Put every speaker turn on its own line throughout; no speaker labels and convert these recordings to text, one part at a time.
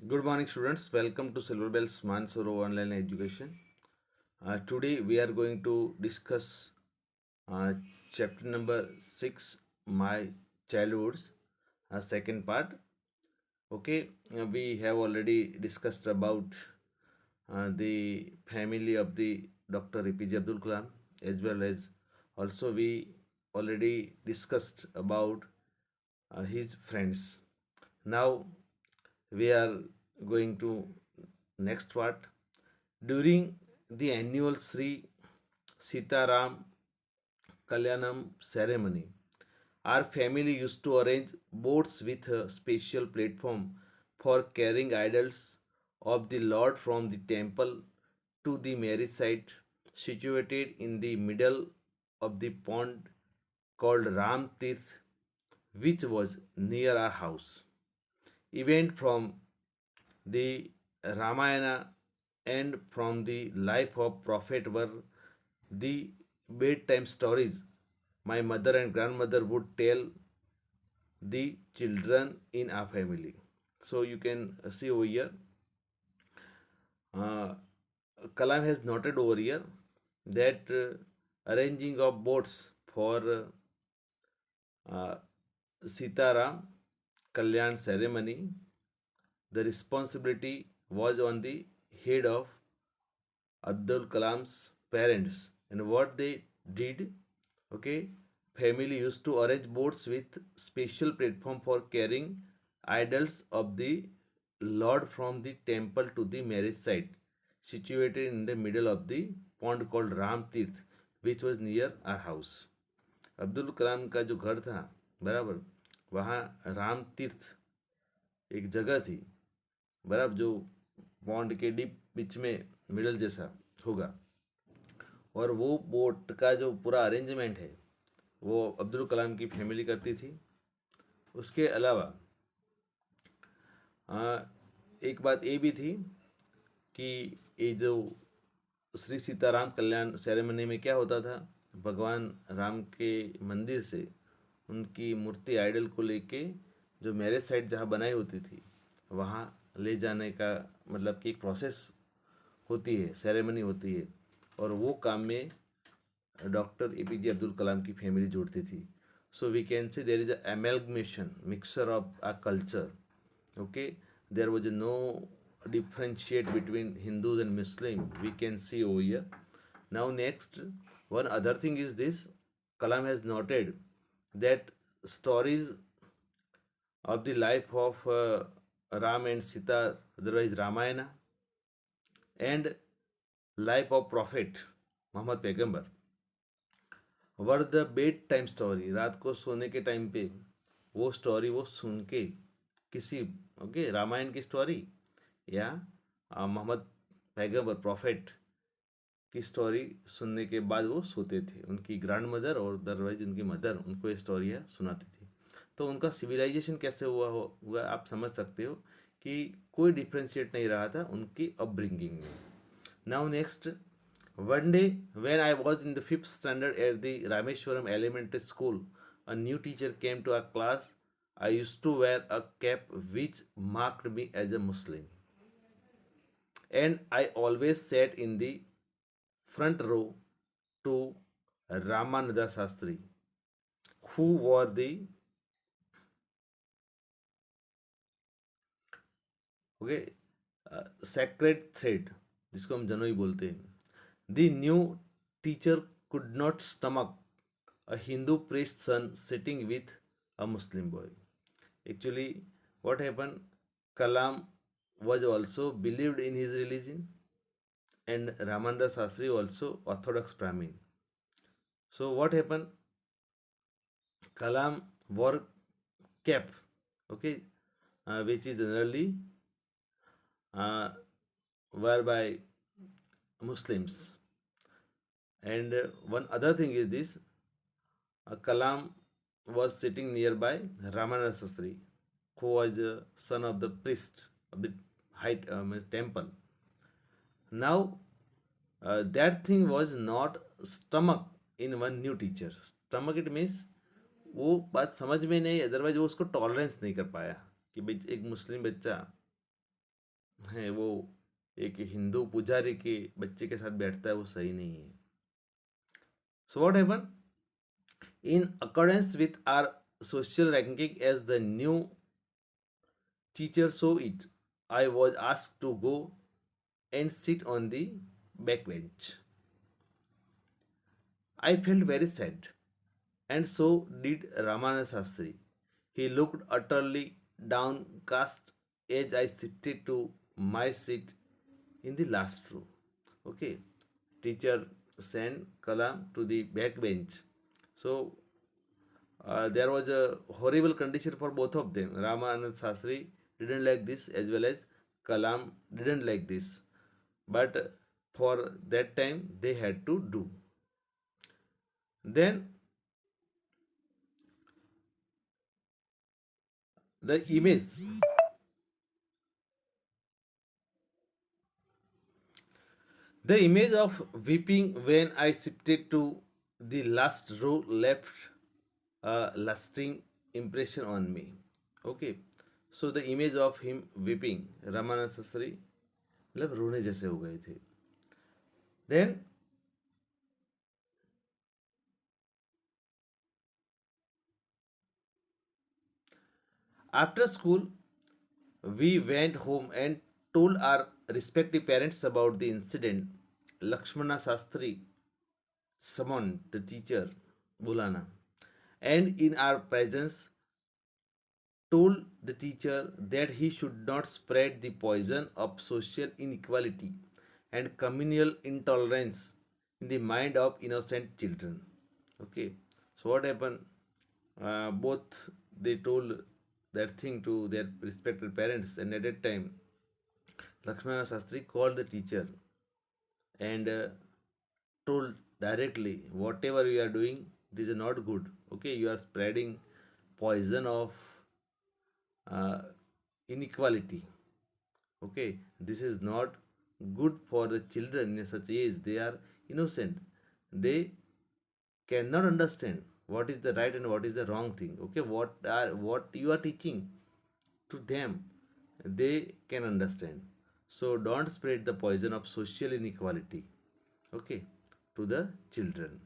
Good morning, students. Welcome to Silver Bells Mansuro Online Education. Today we are going to discuss uh, chapter number 6, My Childhoods, second part. Okay, we have already discussed about the family of the Dr. APJ Abdul Kalam, as well as also we already discussed about his friends. Now we are going to next part. During the annual Sri Sitaram Kalyanam ceremony, our family used to arrange boats with a special platform for carrying idols of the Lord from the temple to the marriage site situated in the middle of the pond called Ram Tirth, which was near our house. Event from the Ramayana and from the life of Prophet were the bedtime stories my mother and grandmother would tell the children in our family. So you can see over here, uh, Kalam has noted over here that arranging of boats for uh, Sitaram Kalyan ceremony, the responsibility was on the head of Abdul Kalam's parents. And what they did, okay, family used to arrange boats with special platform for carrying idols of the Lord from the temple to the marriage site, situated in the middle of the pond called Ram Tirth, which was near our house. Abdul Kalam का जो घर था, बराबर, वहाँ राम तीर्थ एक जगह थी, बराबर, जो पॉन्ड के डीप बीच में मिडल जैसा होगा, और वो बोट का जो पूरा अरेंजमेंट है वो अब्दुल कलाम की फैमिली करती थी। उसके अलावा एक बात ये भी थी कि ये जो श्री सीताराम कल्याण सेरेमनी में क्या होता था, भगवान राम के मंदिर से उनकी मूर्ति आइडल को लेके जो मैरिज साइट जहाँ बनाई होती थी वहाँ ले जाने का, मतलब कि एक प्रोसेस होती है, सेरेमनी होती है, और वो काम में डॉक्टर एपीजे अब्दुल कलाम की फैमिली जोड़ती थी. सो we can say there is a amalgamation mixture of a culture. Okay, there was no differentiate between Hindus and Muslim, we can see over here. Now next, one other thing is this: Kalam has noted that stories of the life of Ram and Sita, otherwise Ramayana, and life of Prophet Muhammad Paigambar were the bed time story. रात को सोने के time पे वो story वो सुन के किसी, okay, Ramayan की स्टोरी या मोहम्मद पैगंबर प्रॉफिट की स्टोरी सुनने के बाद वो सोते थे. उनकी ग्रैंड मदर और अदरवाइज उनकी मदर उनको ये स्टोरियाँ सुनाती थी. तो उनका सिविलाइजेशन कैसे हुआ आप समझ सकते हो कि कोई डिफ्रेंशिएट नहीं रहा था उनकी अपब्रिंगिंग में. Now next, one day, when I was in the fifth standard at the Rameshwaram Elementary School, a new teacher came to our class. I used to wear a cap which marked me as a Muslim, and I always sat in the front row to Ramananda Sastri, who wore the, okay, sacred thread, जिसको हम जनोई बोलते हैं. The new teacher could not stomach a Hindu priest's son sitting with a Muslim boy. Actually, what happened? Kalam was also believed in his religion, and Ramananda Sastri also Orthodox Brahmin. So what happened? Kalam wore cap, okay, which is generally uh, worn by Muslims. And one other thing is this: Kalam was sitting nearby Ramananda Sastri, who was a son of the priest of the height temple. Now, that thing was not stomach in one new teacher. Stomach it means वो बात समझ में नहीं, otherwise वो उसको tolerance नहीं कर पाया कि भाई एक मुस्लिम बच्चा है वो एक हिंदू पुजारी के बच्चे के साथ बैठता है, वो सही नहीं है. So what happened? In accordance with our social ranking as the new teacher saw it, I was asked to go and sit on the backbench. I felt very sad, and so did Ramana Sastri. He looked utterly downcast as I shifted to my seat in the last row. Okay, teacher sent Kalam to the backbench. So there was a horrible condition for both of them. Ramanand Sastri didn't like this, as well as Kalam didn't like this. But for that time, they had to do. Then the image of weeping when I shifted to the last row left a lasting impression on me. Okay, so the image of him weeping, Ramanand Sastri मतलब रोने जैसे हो गए थे. Then after school, we went home and told our respective parents about the incident. Lakshmana Sastri summoned the teacher, Bulana, and in our presence told the teacher that he should not spread the poison of social inequality and communal intolerance in the mind of innocent children. Okay, so what happened? Both they told that thing to their respected parents, and at that time, Lakshmana Sastri called the teacher and told directly, whatever you are doing, it is not good. Okay, you are spreading poison of uh, inequality. Okay, this is not good for the children in such age. They are innocent. They cannot understand what is the right and what is the wrong thing. Okay, what you are teaching to them, they can understand. So don't spread the poison of social inequality, okay, to the children.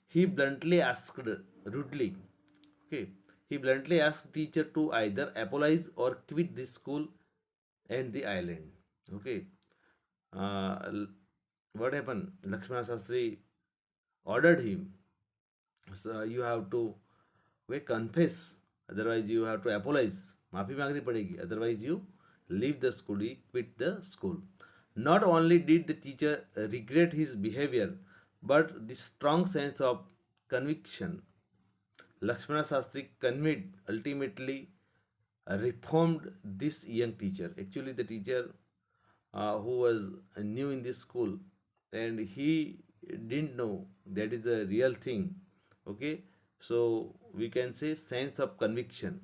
He bluntly asked rudely, okay, he bluntly asked teacher to either apologize or quit the school and the island. Okay, uh, what happened? Lakshmana Sastri ordered him, so you have to way confess, otherwise you have to apologize, माफ़ी मांगनी पड़ेगी, otherwise you leave the school, he quit the school. Not only did the teacher regret his behavior, but the strong sense of conviction Lakshmana Sastri conveyed ultimately reformed this young teacher. Actually, the teacher who was new in this school, and he didn't know that is a real thing. Okay, so we can say sense of conviction.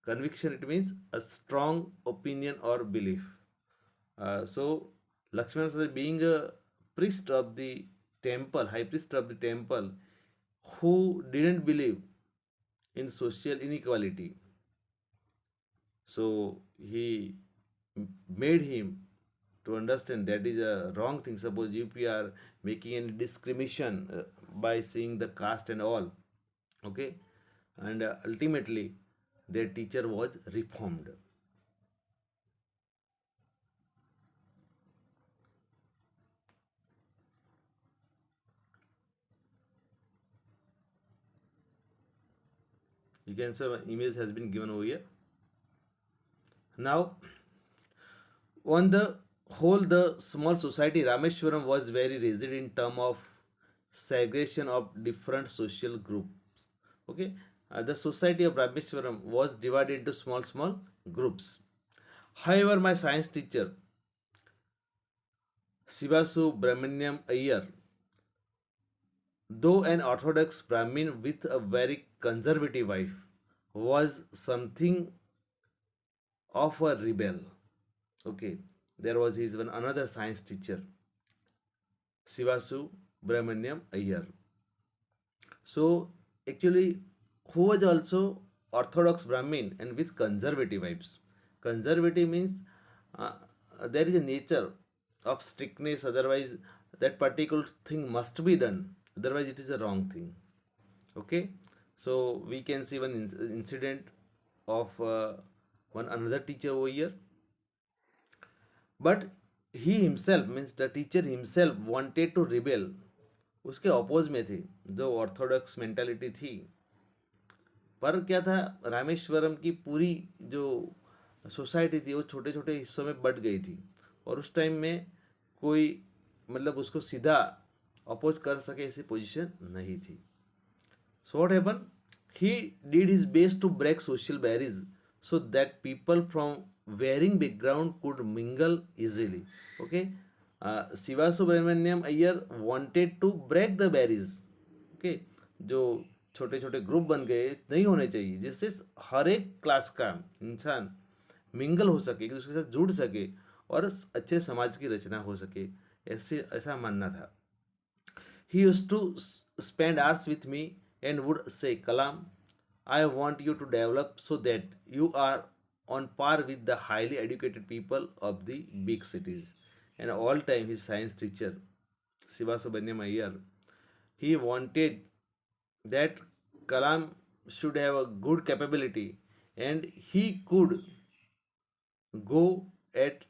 Conviction, it means a strong opinion or belief. So Lakshmana Sastri, being a priest of the temple, high priest of the temple, who didn't believe in social inequality, so he made him to understand that is a wrong thing. Suppose if we are making any discrimination by seeing the caste and all, okay, and ultimately their teacher was reformed. You can see image has been given over here. Now, on the whole, the small society Rameshwaram was very rigid in terms of segregation of different social groups. Okay, the society of Rameshwaram was divided into small groups. However, my science teacher Sivasu Brahmanyam Iyer, though an orthodox Brahmin with a very conservative wife, was something of a rebel. Okay, there was his one another science teacher, Sivasu Brahmanyam Iyer. So actually, who was also orthodox Brahmin and with conservative vibes. Conservative means uh, there is a nature of strictness, otherwise that particular thing must be done, otherwise it is a wrong thing. Okay, so we can see one incident of one another teacher over here. But he himself, means the teacher himself, wanted to rebel, उसके oppose में थे, जो Orthodox mentality थी। पर क्या था, रामेश्वरम की पूरी जो सोसाइटी थी वो छोटे छोटे हिस्सों में बट गई थी, और उस टाइम में कोई मतलब उसको सीधा अपोज कर सके ऐसी पोजीशन नहीं थी। So what happened? He did his best to break social barriers so that people from varying background could mingle easily. Okay, Siva Subramaniam Iyer wanted to break the barriers. Okay, जो छोटे छोटे group बन गए नहीं होने चाहिए, जिससे हर एक क्लास का इंसान मिंगल हो सके, एक दूसरे के साथ जुड़ सके और अच्छे समाज की रचना हो सके, ऐसे ऐसा मानना था। He used to spend hours with me and would say, Kalam, I want you to develop so that you are on par with the highly educated people of the big cities. And all time his science teacher, Siva Subramaniam Iyer, he wanted that Kalam should have a good capability and he could go at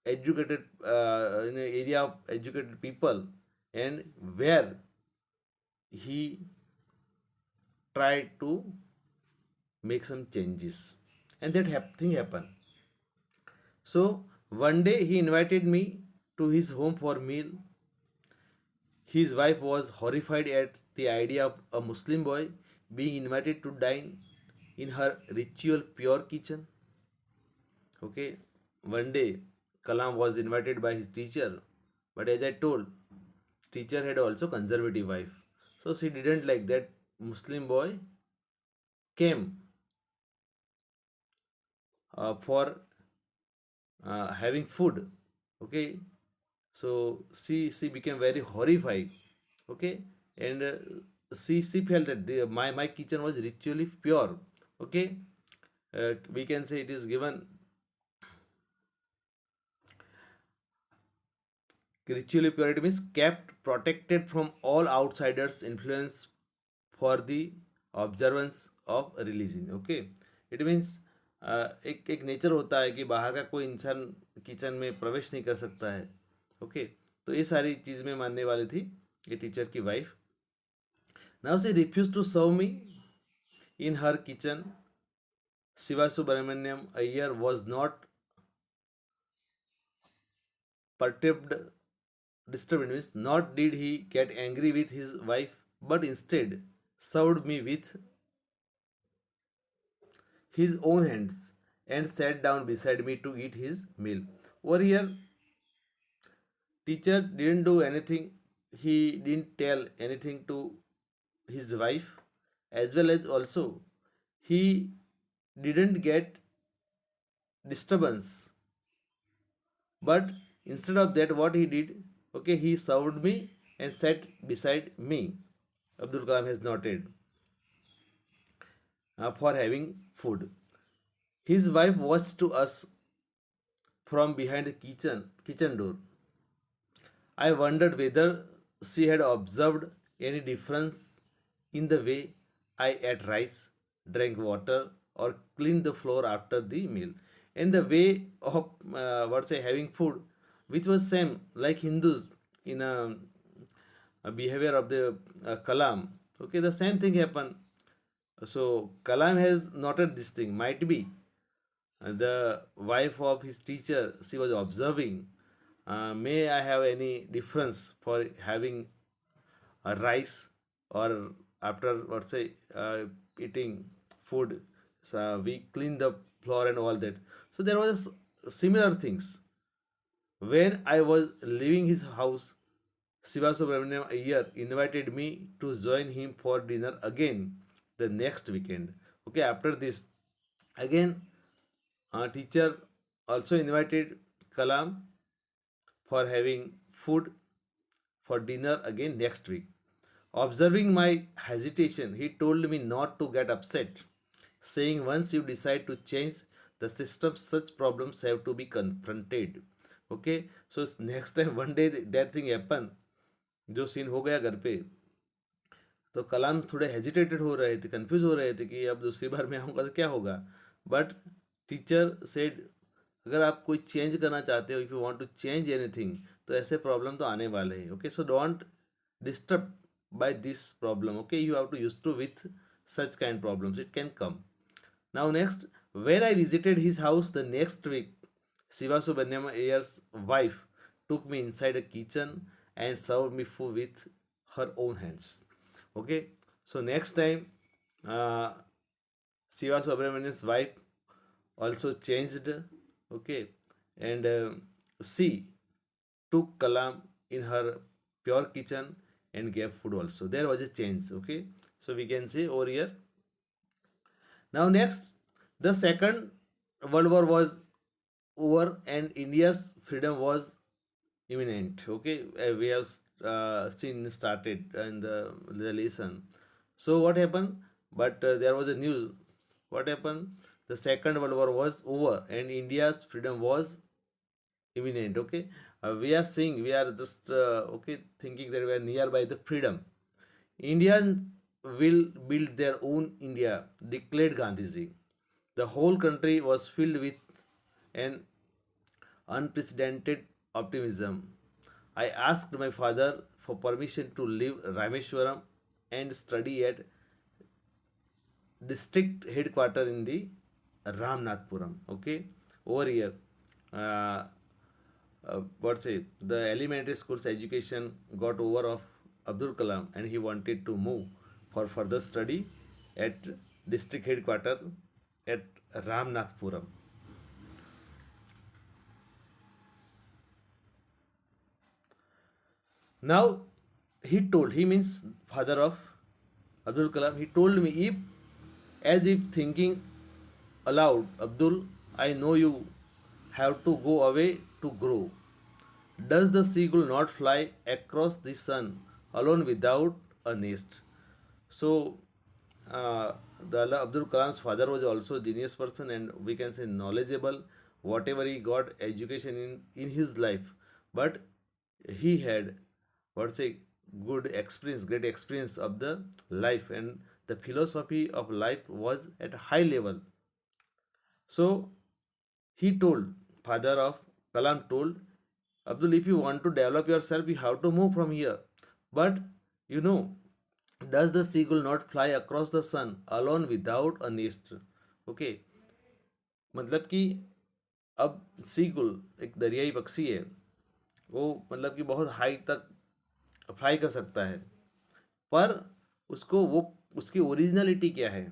educated in an area of educated people, and where he tried to make some changes, and that thing happened. So one day he invited me to his home for meal. His wife was horrified at the idea of a Muslim boy being invited to dine in her ritual pure kitchen. Okay, one day Kalam was invited by his teacher, but as I told, teacher had also conservative wife, so she didn't like that Muslim boy came for having food. Okay, so she became very horrified. Okay, and she felt that my kitchen was ritually pure. Okay, we can say it is given ritually purity means kept protected from all outsiders influence for the observance of religion. Okay, it means एक nature होता है कि बाहर का कोई इंसान kitchen में प्रवेश नहीं कर सकता है। ओके, तो ये सारी चीज़ में मानने वाली थी ये टीचर की wife. Now she refuse to serve me in her kitchen. Shiva Subramaniam Iyer was not perturbed. Disturbed means not did he get angry with his wife, but instead served me with his own hands and sat down beside me to eat his meal. Over here, teacher didn't do anything. He didn't tell anything to his wife, as well as also he didn't get disturbance. But instead of that, what he did, okay, he served me and sat beside me. Abdul Kalam has noted for having food. His wife watched to us from behind the kitchen door. I wondered whether she had observed any difference in the way I ate rice, drank water, or cleaned the floor after the meal, and the way of what say having food, which was same like Hindus in a behavior of the Kalam. Okay, the same thing happened. So Kalam has noted this thing. Might be the wife of his teacher, she was observing, may I have any difference for having a rice or after what say eating food, so we clean the floor and all that. So there was similar things. When I was leaving his house, Siva Subramaniam Iyer invited me to join him for dinner again the next weekend. Okay, after this, again, our teacher also invited Kalam for having food for dinner again next week. Observing my hesitation, he told me not to get upset, saying once you decide to change, the system such problems have to be confronted. Okay, so next time one day that thing happen, जो scene हो गया घर पे, तो कलाम थोड़े hesitated हो रहे थे, कंफ्यूज हो रहे थे कि अब दूसरी बार मैं आऊँगा तो क्या होगा. बट टीचर सेड, अगर आप कोई चेंज करना चाहते हो, if you want to change anything, तो ऐसे प्रॉब्लम तो आने वाले हैं. Okay, so don't disturb by this problem. Okay, you have to used to with such kind problems, it can come. Now next, when I visited his house the next week, Shiva Subramaniam Ayer's wife took me inside a kitchen and served me food with her own hands. Okay, so next time, uh, Shiva Subramaniam's wife also changed. Okay, and she took Kalam in her pure kitchen and gave food also. There was a change. Okay, so we can see over here. Now next, the second World War was over and India's freedom was imminent. Okay, we have seen started in the lesson. So what happened? But there was a news. What happened? The second World War was over and India's freedom was imminent. Okay, we are seeing, we are just okay, thinking that we are nearby the freedom. Indians will build their own India, declared Gandhiji. The whole country was filled with an unprecedented optimism. I asked my father for permission to leave Rameshwaram and study at district headquarter in the Ramnathpuram. Okay, over here, uh, what's it? The elementary school's education got over of Abdul Kalam, and he wanted to move for further study at district headquarter at Ramnathpuram. Now he means father of Abdul Kalam, he told me, if as if thinking aloud, Abdul, I know you have to go away to grow. Does the seagull not fly across the sun alone without a nest? So, the Abdul Kalam's father was also a genius person, and we can say knowledgeable, whatever he got education in his life. But he had, what's say, good experience, great experience of the life, and the philosophy of life was at a high level. So he told, father of Kalam told, Abdul, if you want to develop yourself, you have to move from here. But you know, does the seagull not fly across the sun alone without a nest? Okay, मतलब कि अब seagull एक दरियाई पक्षी है, वो मतलब कि बहुत हाई तक फ्लाई कर सकता है, पर उसको वो उसकी ओरिजिनलिटी क्या है,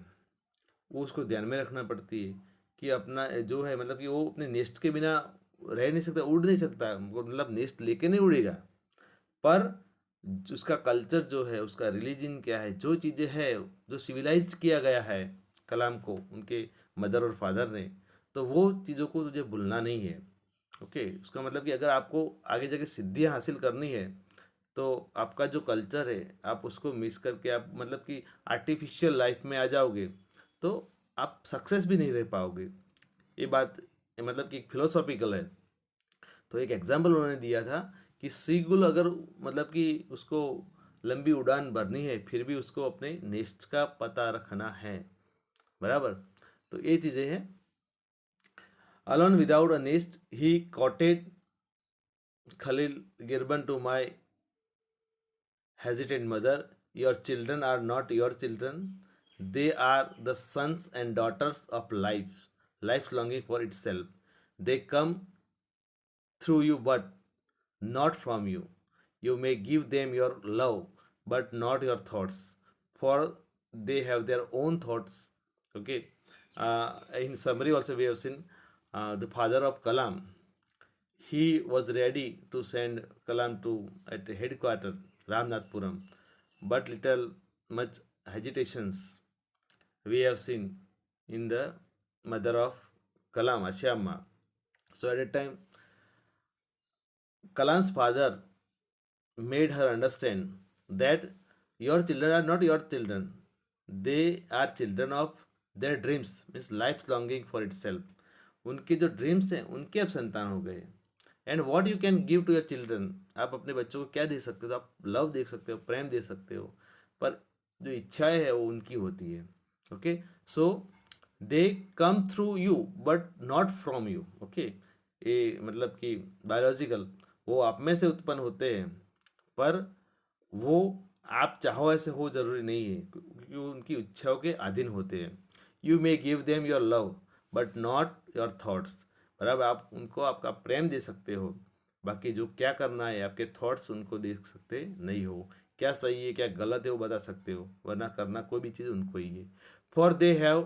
वो उसको ध्यान में रखना पड़ती है कि अपना जो है, मतलब कि वो अपने नेस्ट के बिना रह नहीं सकता, उड़ नहीं सकता, मतलब नेस्ट लेके नहीं उड़ेगा, पर उसका कल्चर जो है, उसका रिलीजन क्या है, जो चीज़ें हैं, जो सिविलाइज किया गया है कलाम को उनके मदर और फादर ने, तो वो चीज़ों को तुझे भूलना नहीं है. ओके, उसका मतलब कि अगर आपको आगे जाके सिद्धियाँ हासिल करनी है, तो आपका जो कल्चर है आप उसको मिस करके आप मतलब कि आर्टिफिशियल लाइफ में आ जाओगे, तो आप सक्सेस भी नहीं रह पाओगे. ये बात मतलब कि एक फिलोसॉफिकल है. तो एक एग्जाम्पल उन्होंने दिया था कि सीगुल अगर मतलब कि उसको लंबी उड़ान भरनी है, फिर भी उसको अपने नेस्ट का पता रखना है. बराबर, तो ये चीज़ें हैं. Alone without a nest, he quoted Khalil Gibran to my hesitant mother, your children are not your children, they are the sons and daughters of life, life's longing for itself. They come through you, but not from you. You may give them your love, but not your thoughts, for they have their own thoughts. Okay. In summary, also we have seen the father of Kalam. He was ready to send Kalam to at headquarters Ramnathpuram, but little much hesitations we have seen in the mother of Kalam, Ashyamma. So at that time, Kalam's father made her understand that your children are not your children. They are children of their dreams, means life's longing for itself. उनके जो dreams हैं उनके अब संतान हो गए। And what you can give to your children, आप अपने बच्चों को क्या दे सकते हो? आप लव दे सकते हो, प्रेम दे सकते हो, पर जो इच्छाएं है वो उनकी होती है। Okay, so they come through you but not from you. Okay, ये मतलब कि बायोलॉजिकल वो आप में से उत्पन्न होते हैं, पर वो आप चाहो ऐसे हो जरूरी नहीं है, क्योंकि वो उनकी इच्छाओं के अधीन होते हैं। You may give them your love but not your thoughts, बराबर आप उनको आपका प्रेम दे सकते हो, बाकी जो क्या करना है आपके थॉट्स उनको दे सकते नहीं हो। क्या सही है क्या गलत है वो बता सकते हो, वरना करना कोई भी चीज़ उनको ही है। For they have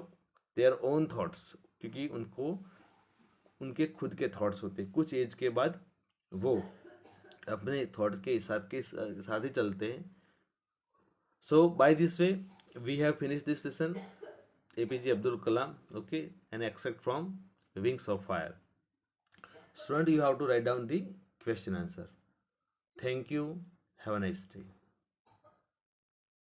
their own thoughts, क्योंकि उनको उनके खुद के थॉट्स होते हैं। कुछ एज के बाद वो अपने थॉट्स के हिसाब के साथ ही चलते हैं। So by this way, we have finished this lesson. APJ Abdul Kalam, okay, an extract from Wings of Fire. Student, you have to write down the question answer. Thank you. Have a nice day.